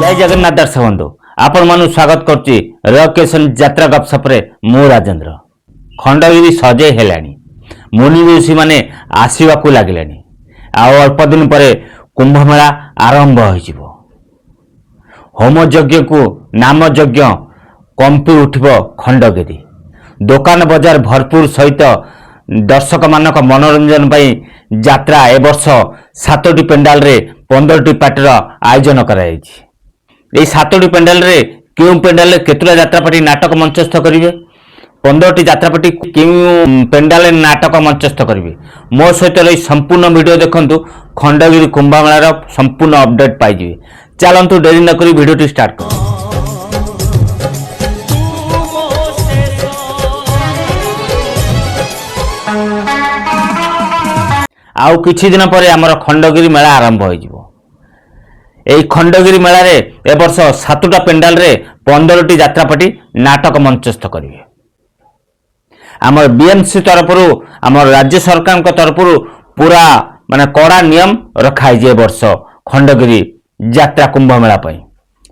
जय जगन्नाथ दर्शक बंधु आपण मानु स्वागत करछि रकेशन यात्रा गपसप रे मु राजेंद्र। खंडगिरी सजे हेलानी मुनि ऋषि माने आसीबाकू लागिलानी आ अल्प दिन परे कुंभ मेला आरंभ होइजिवो। होम यज्ञ को नाम यज्ञ कंपी उठिबो खंडगिरी। दुकान बाजार भरपूर सहित दर्शक मानक मनोरंजन पाई यात्रा ए वर्ष 7टी पेंडाल रे 15टी पार्टीर आयोजन कराଯାଇଛି। এই 7टी पेंडाल रे क्यों पेंडाल रे केतुला यात्रापाटी नाटक मंचस्थ करिवे 15टी यात्रापाटी क्यों पेंडाल रे नाटक मंचस्थ करिवे मो सहित रही संपूर्ण वीडियो देखंतु खंडगिरी कुंभ मेलार संपूर्ण अपडेट पाइजिवे। चलंतु देरी न करी वीडियोटी स्टार्ट कर। आउ किछि दिन परे हमर खंडगिरी मेला आरंभ होइजिवो। এই खंडगिरी मेला रे ए वर्ष 7टा पेंडाल रे 15टी यात्रापाटी नाटक मंचस्थ करिवे। आमर बीएमसी तरफरु आमर राज्य सरकार को तरफरु पूरा माने कड़ा नियम रखाई जे वर्ष खंडगिरी यात्रा कुंभ मेला पई।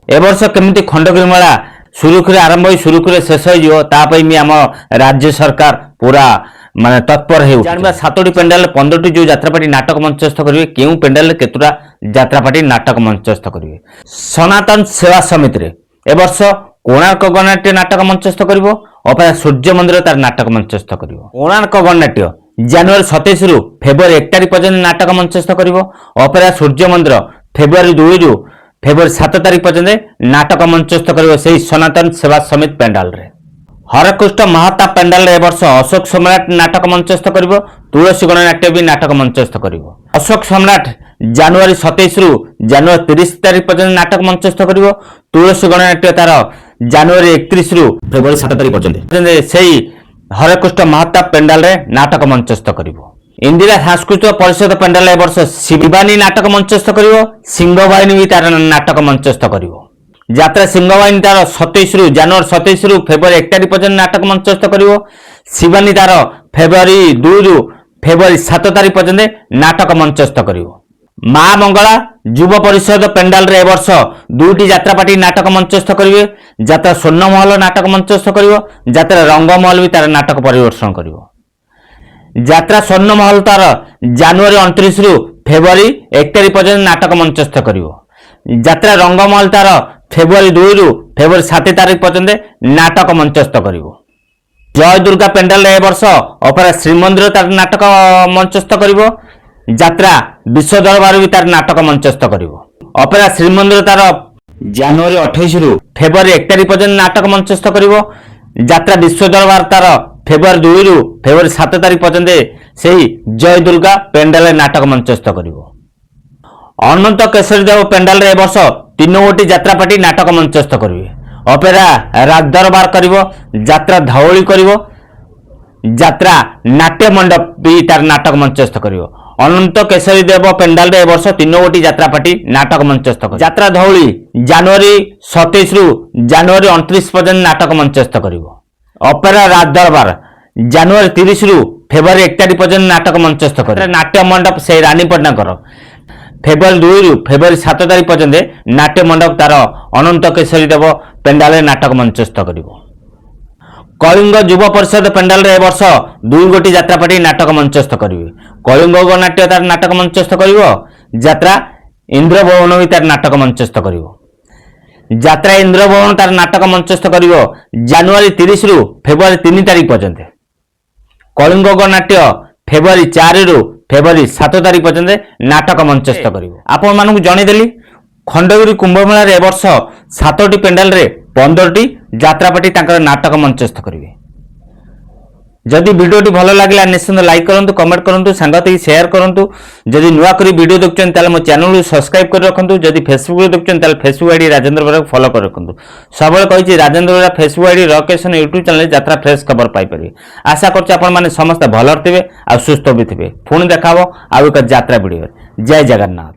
ए वर्ष केमिति खंडगिरी मेला सुरुखुरे आरंभ होई सुरुखुरे शेष होई जिवो ता पई मी आम राज्य सरकार पूरा माने तत्पर हे जानबा 7टी पेंडाल 15टी जो यात्रापाटी नाटक मंचस्थ करिवे केउ पेंडाल केतुरा यात्रापाटी नाटक मंचस्थ करिवे। सनातन सेवा समिति रे ए वर्ष कोणार्क गणनाट्य नाटक मंचस्थ करिवो अपेरा सूर्य मंदिर तार नाटक मंचस्थ करिवो। कोणार्क गणनाट्य जनवरी 27 रु फेब्रुआरी 1 तारिख पर्यंत नाटक मंचस्थ करिवो। अपेरा सूर्य मंदिर फेब्रुआरी 2 रु फेब्रुआरी 7 तारिख पर्यंत नाटक मंचस्थ करिवो सेही सनातन सेवा समिति पेंडाल रे। हरकृष्ण महाताप पेंडाल ए वर्ष अशोक सम्राट नाटक मंचस्थ करिवो। तुलसी गणनाट्य भी नाटक मंचस्थ करिवो। अशोक सम्राट जनवरी 27 रु जनवरी 30 तारिख पर्यंत नाटक मंचस्थ करिवो। तुलसी गणनाट्य तार जनवरी 31 रु फेब्रुआरी 7 तारिख पर्यंत सेही हरकृष्ण महाताप पेंडाल रे नाटक मंचस्थ करिवो। इंदिरा सांस्कृतिक परिषद पेंडाल ए वर्ष शिवानी नाटक मंचस्थ करिवो। सिंहवाहिनी भी तार नाटक मंचस्थ करिवो। यात्रा सिंहवाहिनी तार 27 रु जनवरी 27 रु फेब्रुआरी 1 तारिख पर्यंत नाटक मंचस्थ करिवो। शिवानी तार फेब्रुआरी 2 रु फेब्रुआरी 7 तारिख पर्यंत नाटक मंचस्थ करिवो। मां मंगला युव परिषद पेंडाल रे ए वर्ष 2टी यात्रापाटी नाटक मंचस्थ करिवे। यात्रा स्वर्णमहल नाटक मंचस्थ करिवो। यात्रा रंगमहल भी तार नाटक परिदर्शन करिवो। यात्रा स्वर्णमहल तार जनवरी 29 रु फेब्रुआरी 1 तारिख पर्यंत नाटक मंचस्थ करिवो। यात्रा रंगमहल तार फेब्रुआरी 2 रु फेब्रुआरी 7 तारिख पर्यंत नाटक मंचस्थ करिवो। जय दुर्गा पेंडाल ए वर्ष अपेरा श्रीमंदिर तार नाटक मंचस्थ करिवो। यात्रा विश्व दरबार भी तार नाटक मंचस्थ करिवो। अपेरा श्रीमंदिर तार जनवरी 28 रु फेब्रुआरी 1 तारिख पर्यंत नाटक मंचस्थ करिवो। यात्रा विश्व दरबार तार फेब्रुआरी 2 रु फेब्रुआरी 7 तारिख पर्यंत सेही जय दुर्गा पेंडाल नाटक मंचस्थ करिवो। अनंत केशरी देव पेंडाल रे ए वर्ष 3गोटी यात्रापाटी नाटक मंचस्थ करिवे। अपेरा राज दरबार करिवो। यात्रा धौली करिवो। यात्रा नाट्य मंडप भी तार नाटक मंचस्थ करिवो। अनंत केशरी देव पेंडाल रे ए वर्ष 3गोटी यात्रापाटी नाटक मंचस्थ करिवो। यात्रा धौली जनवरी 27 रु जनवरी 29 पर्यंत नाटक मंचस्थ करिवो। अपेरा राज दरबार जनवरी 30 रु फेब्रुआरी 1 तारिख पर्यंत नाटक मंचस्थ करिवो। नाट्य मंडप से रानी पटनाकर फेब्रुआरी 2 रु फेब्रुआरी 7 तारिख पर्यंत नाट्य मंडप तार अनंत केशरी देव पेंडाल नाटक मंचस्थ करिवो। कलिंग युव परिषद पेंडाल रे ए वर्ष 2गोटी यात्रापाटी नाटक मंचस्थ करिवे। कलिंग गणनाट्य तार नाटक मंचस्थ करिवो। यात्रा इंद्रभवन भी तार नाटक मंचस्थ करिवो। यात्रा इंद्रभवन तार नाटक मंचस्थ करिवो जनवरी 30 रु फेब्रुआरी 3 तारिख पर्यंत। कलिंग गणनाट्य फेब्रुआरी 4 रु फेब्रुआरी 7 तारिख पर्यंत नाटक मंचस्थ करिवो। आपण मानकु जणैदेली खंडगिरी कुंभ मेला रे ए वर्ष 7टी पेंडाल रे 15टी यात्रापाटी तांकर नाटक मंचस्थ करिवे। जदि वीडियोटी भलो लागला निश्चित लाइक करंतु कमेंट करंतु सांगति शेयर करंतु। जदि नुआ करी वीडियो देखछन ताले मो चैनल को सब्सक्राइब कर रखंतु। जदि फेसबुक रे देखछन ताले फेसबुक आईडी राजेंद्र बरा फॉलो कर रखंतु। सबले कहिछि राजेंद्र बरा फेसबुक आईडी रकेशन यूट्यूब चैनल यात्रा फ्रेश खबर पाई परिबे। आशा करछि आपण माने समस्त भलो थिबे आ सुस्थ भी थिबे। पुणी देखाबो आ एक यात्रा वीडियो। जय जगन्नाथ।